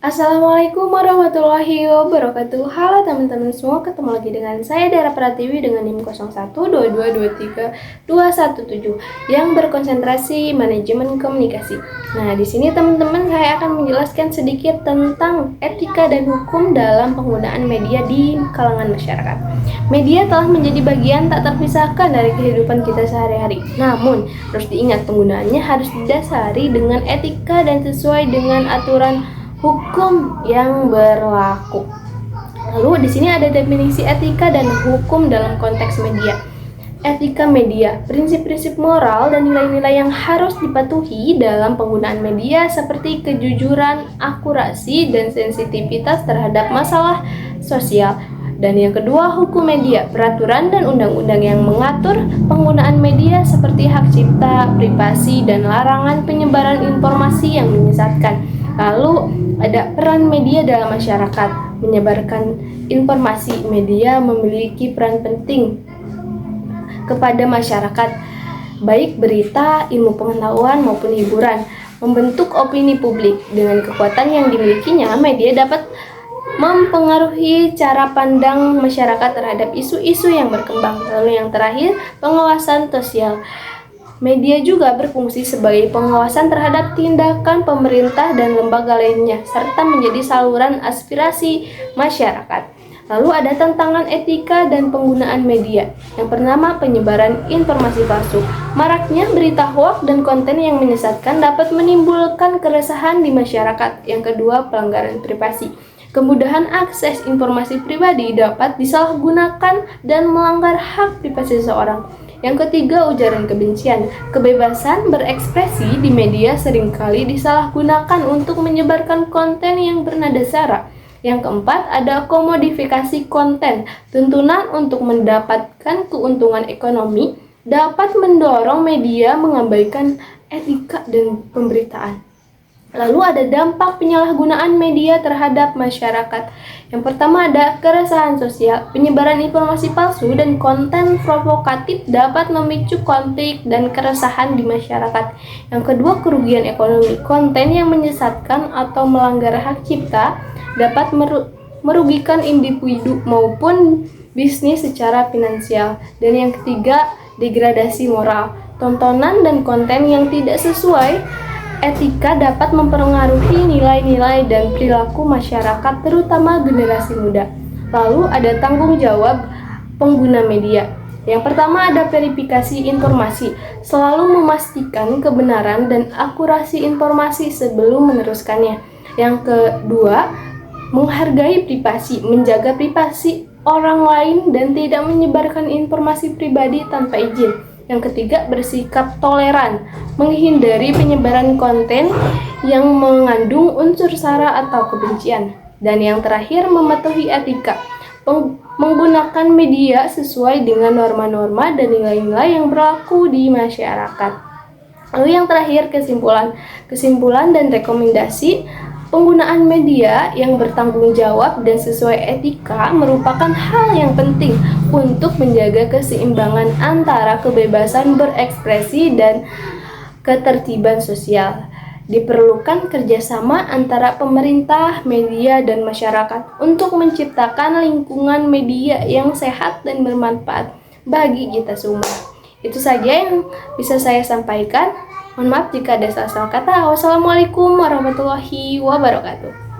Assalamualaikum warahmatullahi wabarakatuh. Halo teman-teman semua, ketemu lagi dengan saya Dara Pratiwi dengan NIM 0122232217 yang berkonsentrasi manajemen komunikasi. Nah, di sini teman-teman saya akan menjelaskan sedikit tentang etika dan hukum dalam penggunaan media di kalangan masyarakat. Media telah menjadi bagian tak terpisahkan dari kehidupan kita sehari-hari. Namun, harus diingat penggunaannya harus didasari dengan etika dan sesuai dengan aturan hukum yang berlaku. Lalu di sini ada definisi etika dan hukum dalam konteks media. Etika media, prinsip-prinsip moral dan nilai-nilai yang harus dipatuhi dalam penggunaan media seperti kejujuran, akurasi, dan sensitivitas terhadap masalah sosial. Dan yang kedua, hukum media, peraturan dan undang-undang yang mengatur penggunaan media seperti hak cipta, privasi, dan larangan penyebaran informasi yang menyesatkan. Lalu ada peran media dalam masyarakat. Menyebarkan informasi, media memiliki peran penting kepada masyarakat, baik berita, ilmu pengetahuan maupun hiburan. Membentuk opini publik. Dengan kekuatan yang dimilikinya, media dapat mempengaruhi cara pandang masyarakat terhadap isu-isu yang berkembang. Lalu yang terakhir, pengawasan sosial. Media juga berfungsi sebagai pengawasan terhadap tindakan pemerintah dan lembaga lainnya, serta menjadi saluran aspirasi masyarakat. Lalu ada tantangan etika dan penggunaan media. Yang pertama, penyebaran informasi palsu. Maraknya berita hoaks dan konten yang menyesatkan dapat menimbulkan keresahan di masyarakat. Yang kedua, pelanggaran privasi. Kemudahan akses informasi pribadi dapat disalahgunakan dan melanggar hak privasi seseorang. Yang ketiga, ujaran kebencian. Kebebasan berekspresi di media seringkali disalahgunakan untuk menyebarkan konten yang bernada sara. Yang keempat, ada komodifikasi konten. Tuntunan untuk mendapatkan keuntungan ekonomi dapat mendorong media mengabaikan etika dan pemberitaan. Lalu ada dampak penyalahgunaan media terhadap masyarakat. Yang pertama ada keresahan sosial. Penyebaran informasi palsu dan konten provokatif dapat memicu konflik dan keresahan di masyarakat. Yang kedua, kerugian ekonomi. Konten yang menyesatkan atau melanggar hak cipta dapat merugikan individu maupun bisnis secara finansial. Dan yang ketiga, degradasi moral. Tontonan dan konten yang tidak sesuai etika dapat mempengaruhi nilai-nilai dan perilaku masyarakat, terutama generasi muda. Lalu ada tanggung jawab pengguna media. Yang pertama ada verifikasi informasi. Selalu memastikan kebenaran dan akurasi informasi sebelum meneruskannya. Yang kedua, menghargai privasi, menjaga privasi orang lain dan tidak menyebarkan informasi pribadi tanpa izin. Yang ketiga, bersikap toleran, menghindari penyebaran konten yang mengandung unsur sara atau kebencian. Dan yang terakhir, mematuhi etika, menggunakan media sesuai dengan norma-norma dan nilai-nilai yang berlaku di masyarakat. Lalu yang terakhir, kesimpulan dan rekomendasi. Penggunaan media yang bertanggung jawab dan sesuai etika merupakan hal yang penting untuk menjaga keseimbangan antara kebebasan berekspresi dan ketertiban sosial. Diperlukan kerjasama antara pemerintah, media, dan masyarakat untuk menciptakan lingkungan media yang sehat dan bermanfaat bagi kita semua. Itu saja yang bisa saya sampaikan. Mohon maaf jika ada salah kata. Wassalamualaikum warahmatullahi wabarakatuh.